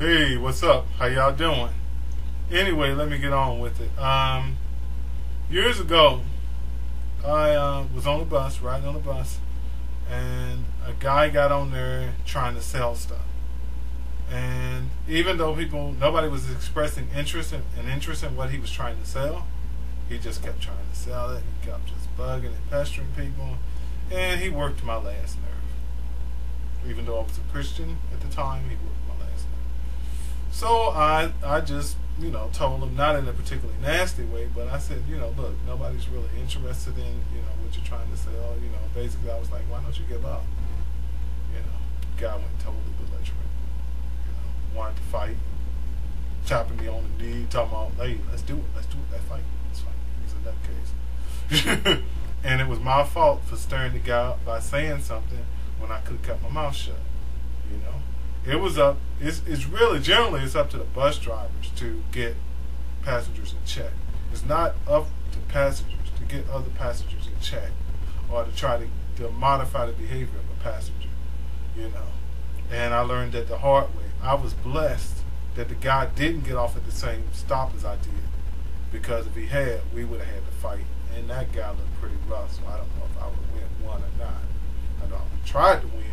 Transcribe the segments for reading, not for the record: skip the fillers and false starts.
Hey, what's up? How y'all doing? Anyway, let me get on with it. Years ago, I was on the bus, riding on the bus, and a guy got on there trying to sell stuff. And even though nobody was expressing interest in what he was trying to sell, he just kept trying to sell it. He kept just bugging and pestering people, and he worked my last nerve. Even though I was a Christian at the time, he worked my last nerve. So I just, told him, not in a particularly nasty way, but I said, look, nobody's really interested in, what you're trying to sell. Basically I was like, why don't you give up? Guy went totally belligerent. Wanted to fight, chopping me on the knee, talking about, hey, let's do it, let's fight. Let's fight. He's a nutcase. And it was my fault for stirring the guy up by saying something when I could have kept my mouth shut. It was up. It's really generally it's up to the bus drivers to get passengers in check. It's not up to passengers to get other passengers in check or to try to modify the behavior of a passenger. And I learned that the hard way. I was blessed that the guy didn't get off at the same stop as I did, because if he had, we would have had to fight. And that guy looked pretty rough, so I don't know if I would have won or not. I know I tried to win.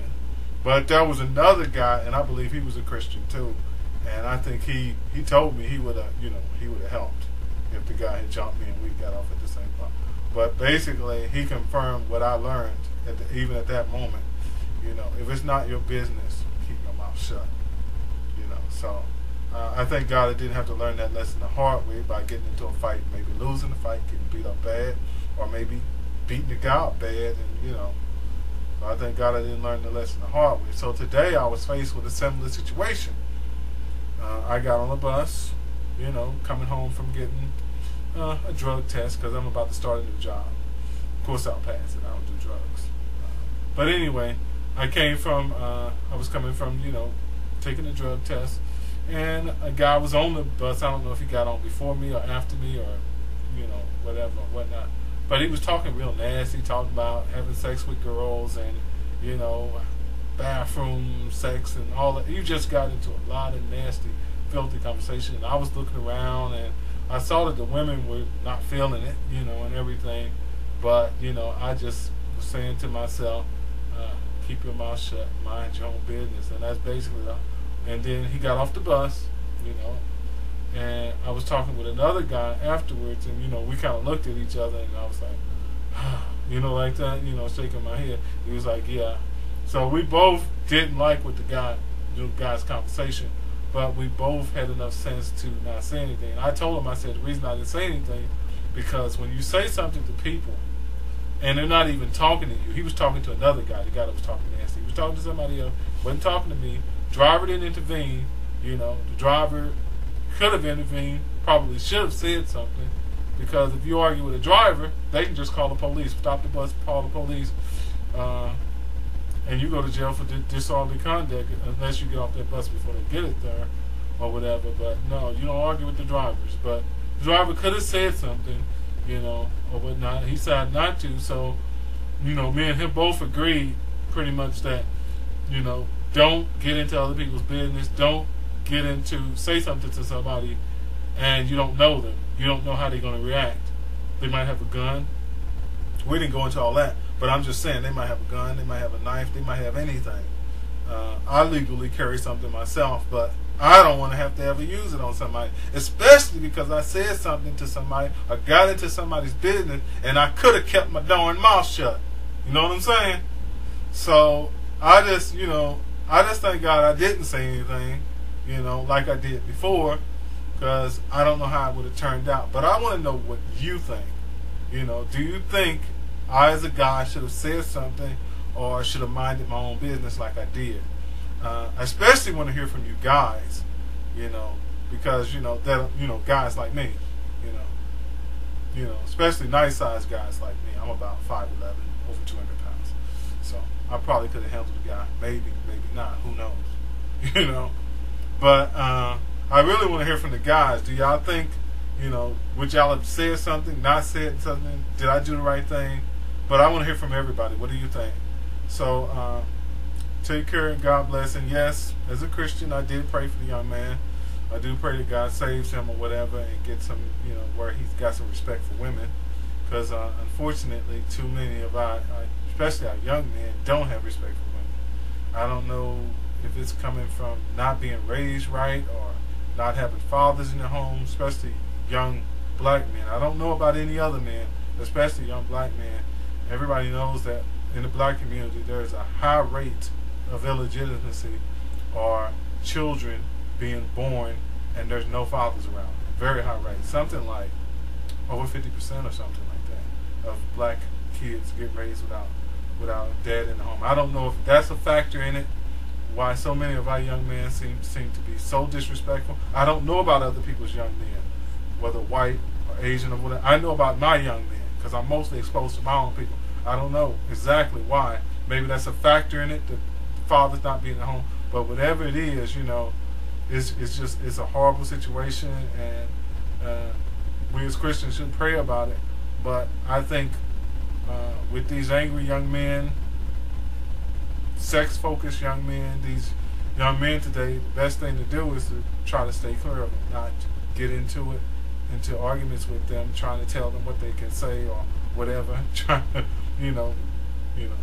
But there was another guy, and I believe he was a Christian too, and I think he told me he would have, he would have helped if the guy had jumped me and we got off at the same time. But basically, he confirmed what I learned even at that moment. If it's not your business, keep your mouth shut. So I thank God I didn't have to learn that lesson the hard way by getting into a fight, maybe losing the fight, getting beat up bad, or maybe beating the guy up bad, and I thank God I didn't learn the lesson the hard way. So today I was faced with a similar situation. I got on a bus, coming home from getting a drug test because I'm about to start a new job. Of course I'll pass it. I don't do drugs. But anyway, I was coming from, taking a drug test, and a guy was on the bus. I don't know if he got on before me or after me or, whatever, whatnot. But he was talking real nasty, talking about having sex with girls and, bathroom sex and all that. You just got into a lot of nasty, filthy conversation. And I was looking around, and I saw that the women were not feeling it, and everything. But, I just was saying to myself, keep your mouth shut, mind your own business. And that's basically and then he got off the bus, and I was talking with another guy afterwards, and we kind of looked at each other, and I was like, like that, shaking my head. He was like, yeah. So we both didn't like what the guy's conversation, but we both had enough sense to not say anything. And I told him, I said, the reason I didn't say anything, because when you say something to people and they're not even talking to you, he was talking to another guy, the guy that was talking nasty. He was talking to somebody else, wasn't talking to me. Driver didn't intervene. The driver could have intervened, probably should have said something, because if you argue with a driver, they can just call the police, stop the bus, call the police, and you go to jail for disorderly conduct unless you get off that bus before they get it there or whatever. But no, you don't argue with the drivers. But the driver could have said something, or whatnot. He decided not to, so, me and him both agreed pretty much that, don't get into other people's business. Don't say something to somebody and you don't know them. You don't know how they're going to react. They might have a gun. We didn't go into all that, but I'm just saying they might have a gun, they might have a knife, they might have anything. I legally carry something myself, but I don't want to have to ever use it on somebody, especially because I said something to somebody, I got into somebody's business, and I could have kept my darn mouth shut. You know what I'm saying? So I just thank God I didn't say anything, like I did before, because I don't know how it would have turned out. But I want to know what you think. Do you think I, as a guy, should have said something or should have minded my own business like I did? I especially want to hear from you guys, because guys like me, especially nice-sized guys like me. I'm about 5'11", over 200 pounds, so I probably could have handled the guy. Maybe not. Who knows? But I really want to hear from the guys. Do y'all think, would y'all have said something, not said something? Did I do the right thing? But I want to hear from everybody. What do you think? So Take care and God bless. And yes, as a Christian, I did pray for the young man. I do pray that God saves him or whatever and gets him, where he's got some respect for women. Because unfortunately, too many of especially our young men, don't have respect for women. I don't know if it's coming from not being raised right or not having fathers in their home, especially young black men. I don't know about any other men, especially young black men. Everybody knows that in the black community there is a high rate of illegitimacy or children being born and there's no fathers around. Very high rate. Something like over 50% or something like that of black kids get raised without a dad in the home. I don't know if that's a factor in it, why so many of our young men seem to be so disrespectful. I don't know about other people's young men, whether white or Asian or whatever. I know about my young men because I'm mostly exposed to my own people. I don't know exactly why. Maybe that's a factor in it, the father's not being at home. But whatever it is, it's a horrible situation, and we as Christians should pray about it. But I think with these angry young men, sex-focused young men, these young men today, the best thing to do is to try to stay clear of it, not get into arguments with them, trying to tell them what they can say or whatever, trying to,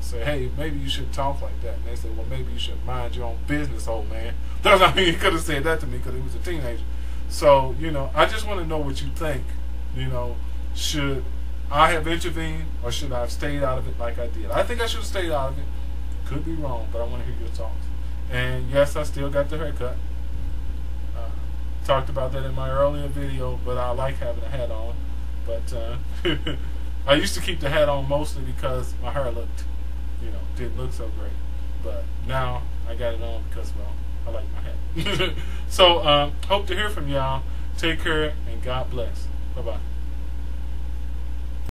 say, hey, maybe you shouldn't talk like that. And they say, well, maybe you should mind your own business, old man. He could have said that to me because he was a teenager. So, I just want to know what you think. Should I have intervened or should I have stayed out of it like I did? I think I should have stayed out of it. Could be wrong, but I want to hear your thoughts. And yes, I still got the haircut. Talked about that in my earlier video, but I like having a hat on. But I used to keep the hat on mostly because my hair didn't look so great. But now I got it on because, well, I like my hat. So, hope to hear from y'all. Take care and God bless. Bye-bye.